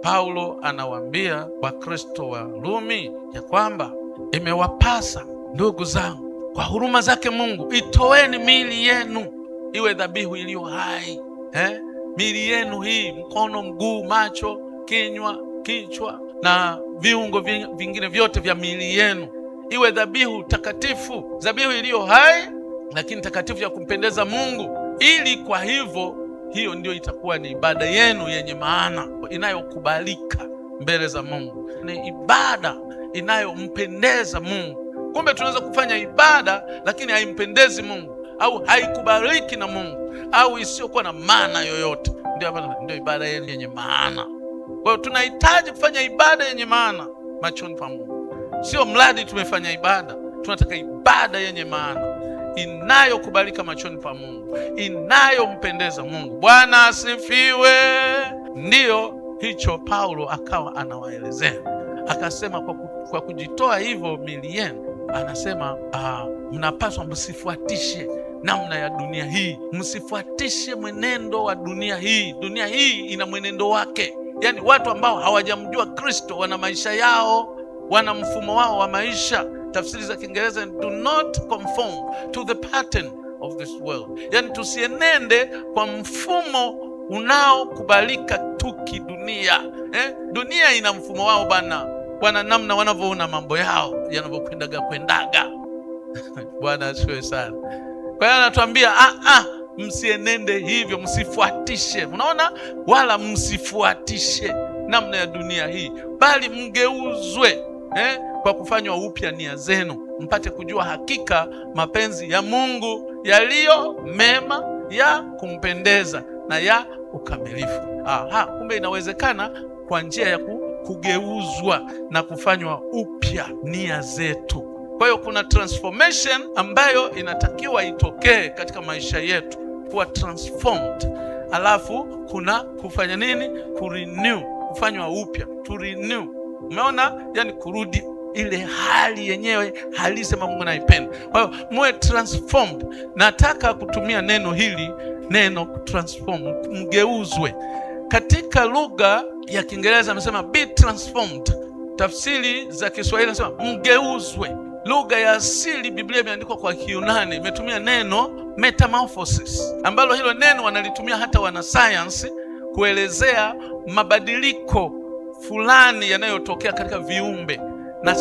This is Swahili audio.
Paulo anawaambia Wakristo wa Rumi ya kwamba imewapasa ndugu zangu, kwa huruma zake Mungu, itoeni miili yenu iwe dhabihu iliyo hai. Miili yenu hii, mkono, mguu, macho, kinywa, kichwa na viungo vingine vyote vya miili yenu iwe dhabihu takatifu, dhabihu iliyo hai lakini takatifu ya kumpendeza Mungu, ili kwa hivyo hiyo ndio itakuwa ni ibada yenu yenye maana, inayokubalika mbele za Mungu, ni ibada inayompendeza Mungu. Kumbe tunaweza kufanya ibada lakini haimpendezi Mungu au haikubaliki na Mungu au isiyokuwa na maana yoyote, ndio ibada yenye maana. Kwa hiyo tunahitaji kufanya ibada yenye maana machoni pa Mungu, sio mradi tumefanya ibada. Tunataka ibada yenye maana, inayokubalika machoni pa Mungu, inayompendeza Mungu. Bwana asifiwe. Ndiyo hicho Paulo akawa anawaelezea, akasema kwa kujitoa hivyo miili yenu, anasema mnapaswa msifuatishe namna ya dunia hii, msifuatishe mwenendo wa dunia hii. Dunia hii ina mwenendo wake, yaani watu ambao hawajamjua Kristo wana maisha yao, wana mfumo wao wa maisha. Tafsiri za Kiingereza, do not conform to the pattern of this world, yaani tusienende kwa mfumo unaokubalika tu kidunia. Dunia ina mfumo wao bwana, namna wanavyoona mambo yao yanavyokwenda. Bwana asifiwe sana. Kwa hiyo anatuambia msienende hivyo, msifuatishe. Unaona, wala msifuatishe namna ya dunia hii, bali mgeuzwe kwa kufanywa upya nia zenu, mpate kujua hakika mapenzi ya Mungu yaliyo mema, ya kumpendeza na ya ukamilifu. Kumbe inawezekana kwa njia ya kugeuzwa na kufanywa upya nia zetu. Kwa hiyo kuna transformation ambayo inatakiwa itokee katika maisha yetu, kuwa transformed. Alafu kuna kufanya nini? Kurenew, kufanywa upya, to renew. Umeona? Yani kurudi ile hali yenyewe halisi ambayo Mungu anaipenda. Kwa hiyo muwe transformed. Nataka kutumia neno hili, neno transform, mgeuzwe. Katika lugha ya Kiingereza amesema be transformed. Tafsiri za Kiswahili nasema mgeuzwe. Lugha ya asili Biblia imeandikwa kwa Kiyunani, imetumia neno metamorphosis, ambalo hilo neno wanalitumia hata wanasayansi kuelezea mabadiliko fulani yanayotokea katika viumbe na